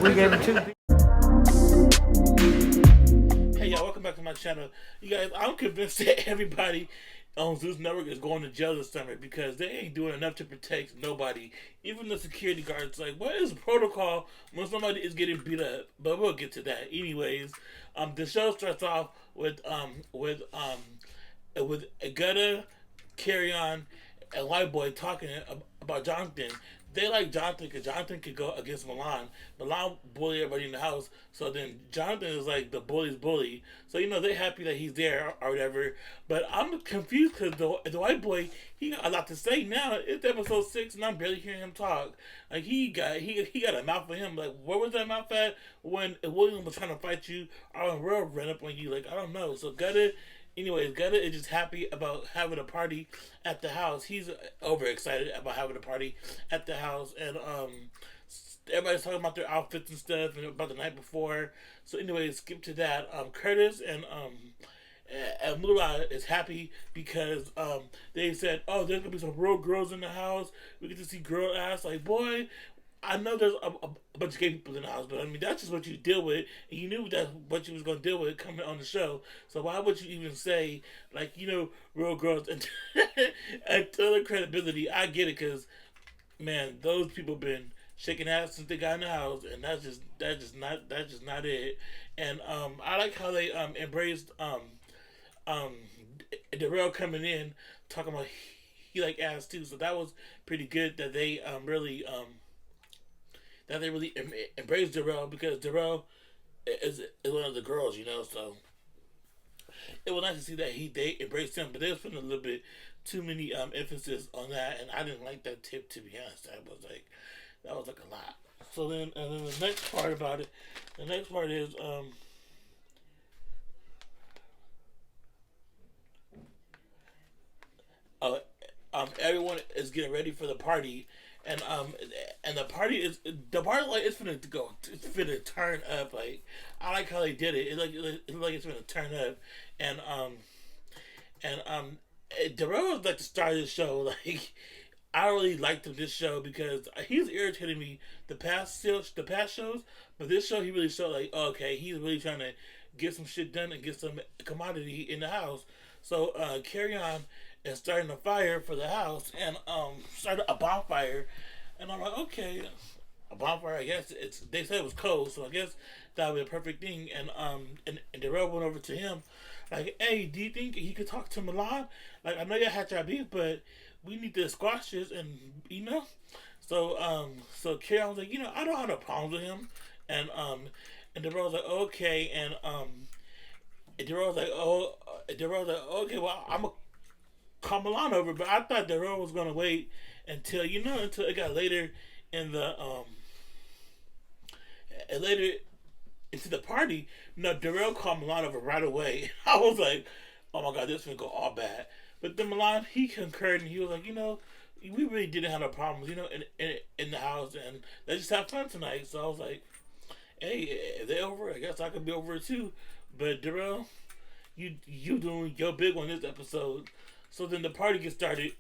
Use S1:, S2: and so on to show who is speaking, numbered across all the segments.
S1: We gave him two.
S2: Hey y'all, welcome back to my channel. You guys, I'm convinced that everybody on Zeus Network is going to jail this summer because they ain't doing enough to protect nobody. Even the security guards, like, what is protocol when somebody is getting beat up? But we'll get to that. Anyways, the show starts off with Agata, Carry On, and White Boy talking about Jonathan. They like Jonathan because Jonathan could go against Milan. Milan bully everybody in the house. So then Jonathan is like the bully's bully. So they're happy that he's there or whatever. But I'm confused because the White Boy, he got a lot to say now. It's episode 6 and I'm barely hearing him talk. Like he got a mouth for him. Like where was that mouth at when William was trying to fight you or when Will ran up on you? Like I don't know. So Gutta. Anyways, Gutta is just happy about having a party at the house. He's overexcited about having a party at the house, and everybody's talking about their outfits and stuff, and about the night before. So, anyways, skip to that. Curtis and Milan is happy because they said, "Oh, there's gonna be some real girls in the house. We get to see girl ass." Like, boy, I know there's a bunch of gay people in the house, but I mean that's just what you deal with, and you knew that's what you was gonna deal with coming on the show. So why would you even say like real girls and until the credibility? I get it because man, those people been shaking ass since they got in the house, and that's just not it. And I like how they embraced um Darrell coming in talking about he like ass too. So that was pretty good that they really embraced Darrell because Darrell is one of the girls. So it was nice to see that they embraced him, but they was putting a little bit too many emphasis on that, and I didn't like that tip, to be honest. That was like a lot. So then, and then the next part about it, the next part is uh, everyone is getting ready for the party, and the party like it's finna go, it's finna turn up. Like I like how they did it. It's like it's finna turn up, and Darrell was like the star of this show. Like I really liked him this show because he's irritating me the past shows, but this show he really showed like okay he's really trying to get some shit done and get some commodity in the house. So Carry On is starting a fire for the house and started a bonfire, and I'm like okay, a bonfire. I guess they said it was cold, so I guess that would be a perfect thing. And Darrell went over to him like, hey, do you think he could talk to Milan? Like I know you had your beef, but we need to squash this, and. So Carrie was like, I don't have no problems with him, and Darrell was like, okay, and Darrell was like, okay, well, I'm gonna call Milan over, but I thought Darrell was gonna wait until it got later in the and later into the party. No, Darrell called Milan over right away. I was like, oh my god, this is gonna go all bad. But then Milan, he concurred and he was like, we really didn't have no problems, in the house, and let's just have fun tonight. So I was like, hey, if they over, I guess I could be over it too. But Darrell, you doing your big one this episode. So then the party gets started.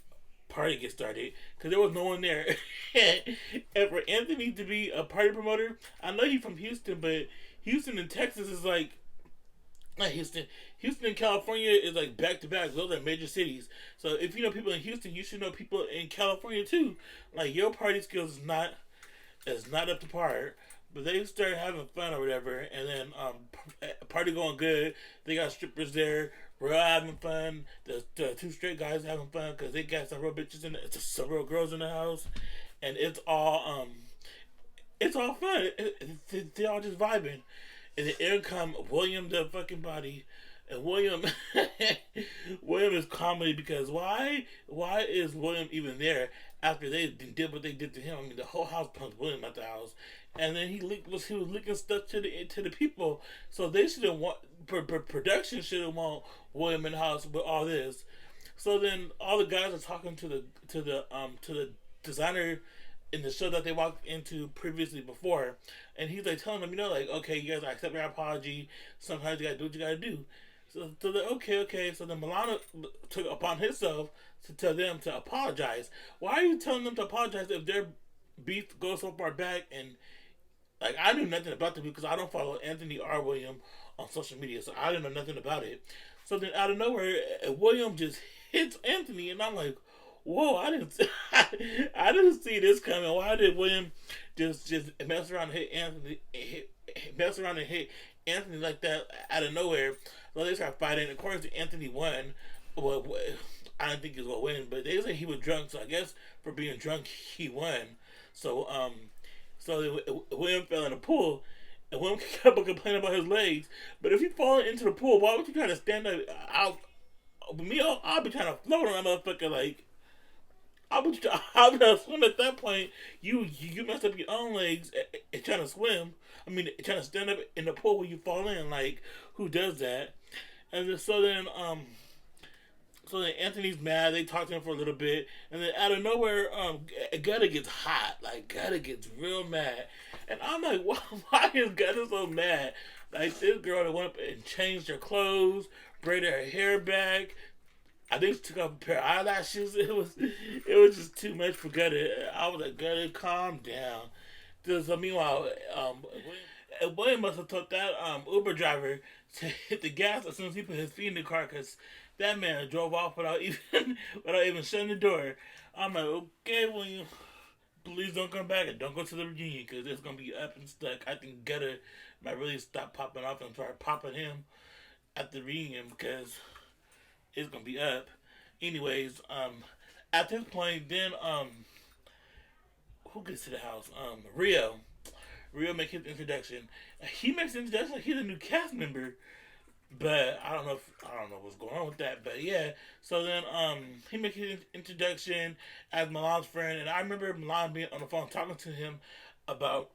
S2: Because there was no one there. And for Anthony to be a party promoter, I know he's from Houston, but Houston and Texas is like not Houston. Houston and California is like back to back. Those are major cities. So if you know people in Houston, you should know people in California too. Like your party skills is not up to par. But they started having fun or whatever, and then party going good. They got strippers there. We're all having fun. The two straight guys having fun because they got some real bitches in it. Some real girls in the house, and it's all fun. They're all just vibing. And then in come William the fucking body. And William William is comedy because why is William even there after they did what they did to him? I mean the whole house punched William at the house. And then he was licking stuff to the people. So they shouldn't want production shouldn't want William in the house with all this. So then all the guys are talking to the designer in the show that they walked into previously before, and he's like telling them, like, okay, you guys, I accept your apology. Sometimes you gotta do what you gotta do. So they're okay. So then Milano took upon himself to tell them to apologize. Why are you telling them to apologize if their beef goes so far back and like Like, I knew nothing about them because I don't follow Anthony R. William on social media, so I didn't know nothing about it. So then out of nowhere, William just hits Anthony, and I'm like, whoa, I didn't, I didn't see this coming. Why did William just mess around and hit Anthony, mess around and hit Anthony like that out of nowhere? So they start fighting. According to Anthony, won. Well, I don't think he was gonna win, but they say he was drunk. So I guess for being drunk, he won. So William fell in the pool, and William kept complaining about his legs. But if you fall into the pool, why would you try to stand up? I'll be trying to float on that motherfucker. Like, I'll be trying to swim at that point. You mess up your own legs and trying to swim. I mean, trying to stand up in the pool when you fall in. Like, who does that? And then, so then Anthony's mad. They talk to him for a little bit, and then out of nowhere, Gutter gets hot. Like, Gutter gets real mad, and I'm like, why is Gutter so mad? Like, this girl that went up and changed her clothes, braided her hair back. I think she took off a pair of eyelashes. It was just too much for Gutter. I was like, Gutter, calm down. So meanwhile, William must have told that Uber driver to hit the gas as soon as he put his feet in the car, because that man drove off without even without even shutting the door. I'm like, okay, William, please don't come back and don't go to the reunion because it's gonna be up and stuck. I think Gutter might really stop popping off and start popping him at the reunion because it's gonna be up. Anyways, at this point, then who gets to the house? Rio. Rio makes his introduction. He makes the introduction like he's a new cast member. But I don't know what's going on with that. But yeah, so then he makes his introduction as Milan's friend, and I remember Milan being on the phone talking to him about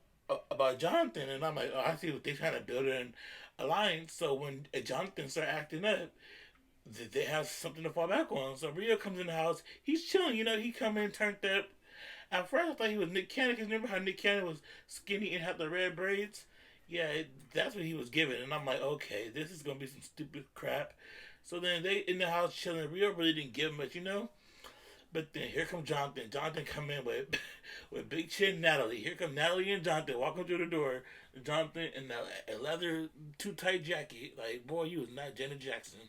S2: Jonathan, and I'm like, oh, I see what they're trying to build an alliance. So when Jonathan start acting up, they have something to fall back on. So Rio comes in the house, he's chilling, he come in turned up. At first I thought he was Nick Cannon, because remember how Nick Cannon was skinny and had the red braids? Yeah, that's what he was given. And I'm like, okay, this is going to be some stupid crap. So then they in the house chilling. Rio really didn't give much. But then here comes Jonathan. Jonathan come in with with Big Chin Natalie. Here come Natalie and Jonathan walking through the door. Jonathan in a leather too tight jacket. Like, boy, you was not Janet Jackson.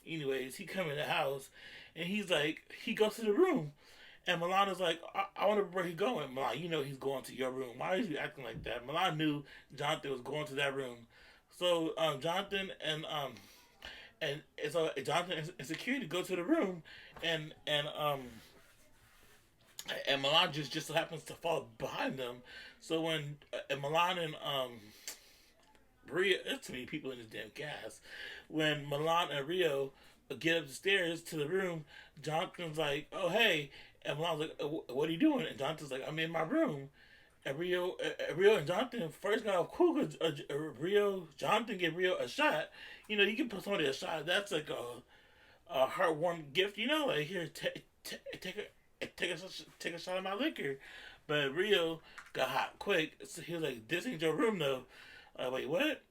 S2: Anyways, he come in the house and he's like, he goes to the room. And Milan is like, I wonder where he's going. Milan, he's going to your room. Why is he acting like that? Milan knew Jonathan was going to that room. So Jonathan and so Jonathan and security go to the room, and Milan just so happens to fall behind them. So when Milan and Rio, there's too many people in this damn cast. When Milan and Rio get up the stairs to the room, Jonathan's like, oh hey. And Milan's like, what are you doing? And Jonathan's like, I'm in my room. And Rio and Jonathan first got off cool because Jonathan gave Rio a shot. You can put somebody a shot. That's like a heartwarming gift. Like, here, take a shot of my liquor. But Rio got hot quick. So he was like, this ain't your room though. Wait, what?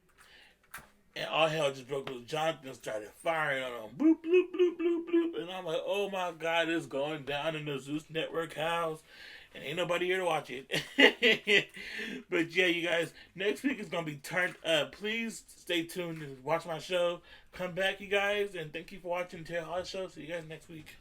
S2: And all hell just broke loose. Jonathan started firing on him. Bloop, bloop, bloop, bloop, bloop. And I'm like, oh my God, it's going down in the Zeus Network house. And ain't nobody here to watch it. But yeah, you guys, next week is going to be turned up. Please stay tuned and watch my show. Come back, you guys. And thank you for watching the Tail Hot Show. See you guys next week.